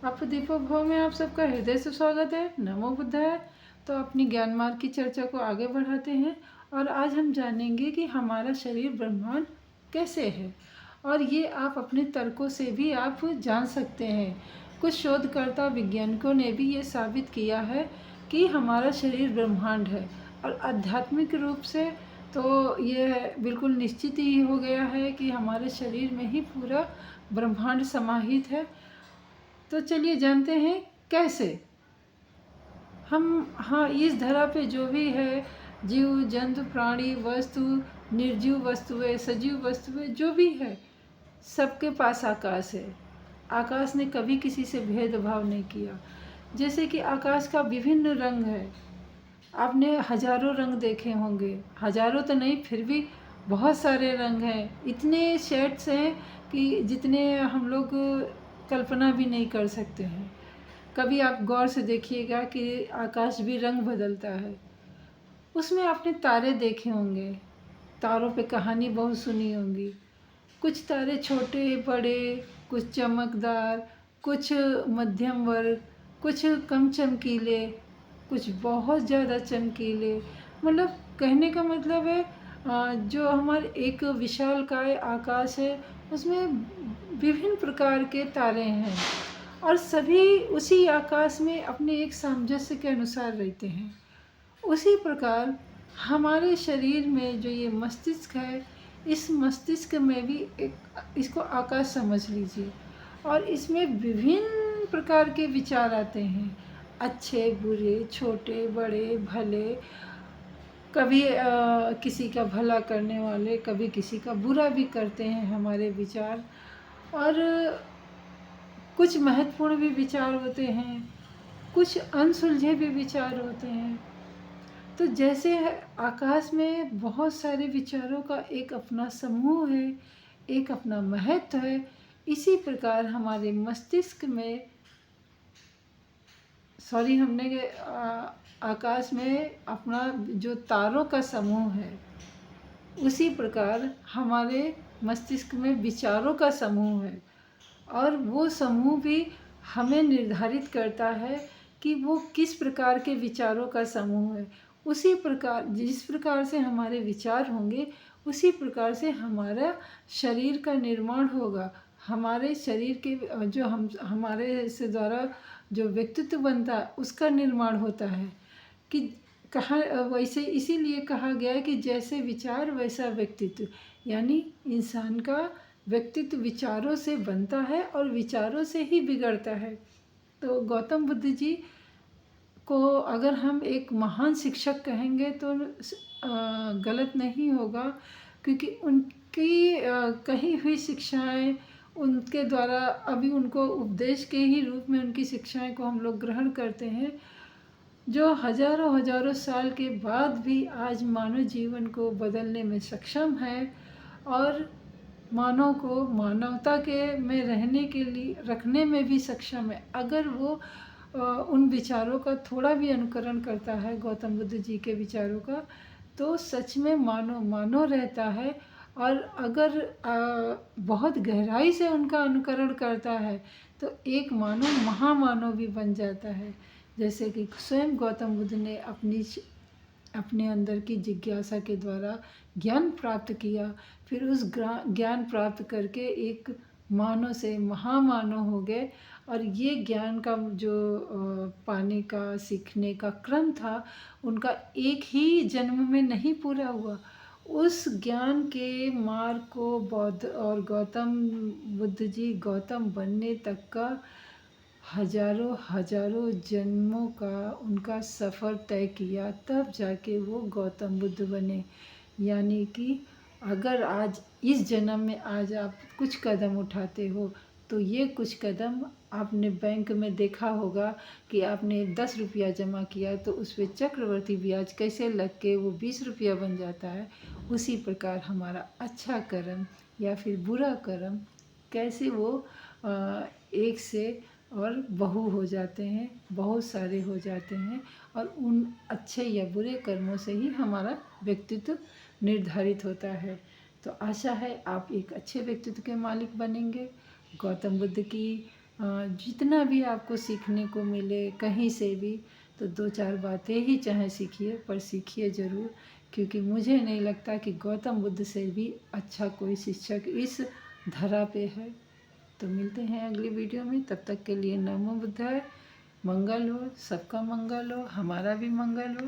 आप दीपो भव में आप सबका हृदय से स्वागत है। नमो बुद्धाय। तो अपनी ज्ञान मार्ग की चर्चा को आगे बढ़ाते हैं और आज हम जानेंगे कि हमारा शरीर ब्रह्मांड कैसे है, और ये आप अपने तर्कों से भी आप जान सकते हैं। कुछ शोधकर्ता वैज्ञानिकों ने भी ये साबित किया है कि हमारा शरीर ब्रह्मांड है, और आध्यात्मिक रूप से तो ये बिल्कुल निश्चित ही हो गया है कि हमारे शरीर में ही पूरा ब्रह्मांड समाहित है। तो चलिए जानते हैं कैसे हम, हाँ, इस धरा पे जो भी है, जीव जंतु प्राणी वस्तु, निर्जीव वस्तुएं सजीव वस्तुएं जो भी है, सबके पास आकाश है। आकाश ने कभी किसी से भेदभाव नहीं किया। जैसे कि आकाश का विभिन्न रंग है, आपने हजारों रंग देखे होंगे, हजारों तो नहीं फिर भी बहुत सारे रंग हैं। इतने शेड्स हैं कि जितने हम लोग कल्पना भी नहीं कर सकते हैं। कभी आप गौर से देखिएगा कि आकाश भी रंग बदलता है। उसमें आपने तारे देखे होंगे, तारों पे कहानी बहुत सुनी होंगी। कुछ तारे छोटे बड़े, कुछ चमकदार, कुछ मध्यम वर्ग, कुछ कम चमकीले, कुछ बहुत ज़्यादा चमकीले। मतलब कहने का मतलब है जो हमारे एक विशालकाय आकाश है, उसमें विभिन्न प्रकार के तारे हैं, और सभी उसी आकाश में अपने एक सामंजस्य के अनुसार रहते हैं। उसी प्रकार हमारे शरीर में जो ये मस्तिष्क है, इस मस्तिष्क में भी एक, इसको आकाश समझ लीजिए, और इसमें विभिन्न प्रकार के विचार आते हैं, अच्छे बुरे, छोटे बड़े, भले, कभी किसी का भला करने वाले, कभी किसी का बुरा भी करते हैं हमारे विचार। और कुछ महत्वपूर्ण भी विचार होते हैं, कुछ अनसुलझे भी विचार होते हैं। तो जैसे आकाश में बहुत सारे विचारों का एक अपना समूह है, एक अपना महत्व है, इसी प्रकार हमारे मस्तिष्क में, सॉरी, हमने आकाश में अपना जो तारों का समूह है, उसी प्रकार हमारे मस्तिष्क में विचारों का समूह है, और वो समूह भी हमें निर्धारित करता है कि वो किस प्रकार के विचारों का समूह है। उसी प्रकार, जिस प्रकार से हमारे विचार होंगे, उसी प्रकार से हमारा शरीर का निर्माण होगा। हमारे शरीर के जो हमारे से द्वारा जो व्यक्तित्व बनता है, उसका निर्माण होता है। कि कहा वैसे इसीलिए कहा गया है कि जैसे विचार वैसा व्यक्तित्व, यानी इंसान का व्यक्तित्व विचारों से बनता है और विचारों से ही बिगड़ता है। तो गौतम बुद्ध जी को अगर हम एक महान शिक्षक कहेंगे तो गलत नहीं होगा, क्योंकि उनकी कही हुई शिक्षाएं, उनके द्वारा अभी उनको उपदेश के ही रूप में उनकी शिक्षाएं को हम लोग ग्रहण करते हैं, जो हजारों हजारों साल के बाद भी आज मानव जीवन को बदलने में सक्षम है, और मानव को मानवता के में रहने के लिए रखने में भी सक्षम है, अगर वो उन विचारों का थोड़ा भी अनुकरण करता है, गौतम बुद्ध जी के विचारों का, तो सच में मानव मानव रहता है। और अगर बहुत गहराई से उनका अनुकरण करता है तो एक मानव महामानव भी बन जाता है। जैसे कि स्वयं गौतम बुद्ध ने अपने अंदर की जिज्ञासा के द्वारा ज्ञान प्राप्त किया, फिर उस ज्ञान प्राप्त करके एक मानव से महामानव हो गए। और ये ज्ञान का जो पाने का, सीखने का क्रम था, उनका एक ही जन्म में नहीं पूरा हुआ। उस ज्ञान के मार्ग को बौद्ध और गौतम बुद्ध जी गौतम बनने तक का हजारों हजारों जन्मों का उनका सफ़र तय किया, तब जाके वो गौतम बुद्ध बने। यानी कि अगर आज इस जन्म में आज आप कुछ कदम उठाते हो, तो ये कुछ कदम आपने बैंक में देखा होगा कि आपने 10 रुपया जमा किया तो उस पर चक्रवर्ती ब्याज कैसे लग के वो 20 रुपया बन जाता है। उसी प्रकार हमारा अच्छा कर्म या फिर बुरा कर्म कैसे वो एक से और बहु हो जाते हैं, बहुत सारे हो जाते हैं, और उन अच्छे या बुरे कर्मों से ही हमारा व्यक्तित्व निर्धारित होता है। तो आशा है आप एक अच्छे व्यक्तित्व के मालिक बनेंगे। गौतम बुद्ध की जितना भी आपको सीखने को मिले कहीं से भी, तो 2-4 बातें ही चाहे सीखिए, पर सीखिए ज़रूर, क्योंकि मुझे नहीं लगता कि गौतम बुद्ध से भी अच्छा कोई शिक्षक इस धरा पे है। तो मिलते हैं अगली वीडियो में, तब तक के लिए नमो बुद्धाय। मंगल हो, सबका मंगल हो, हमारा भी मंगल हो।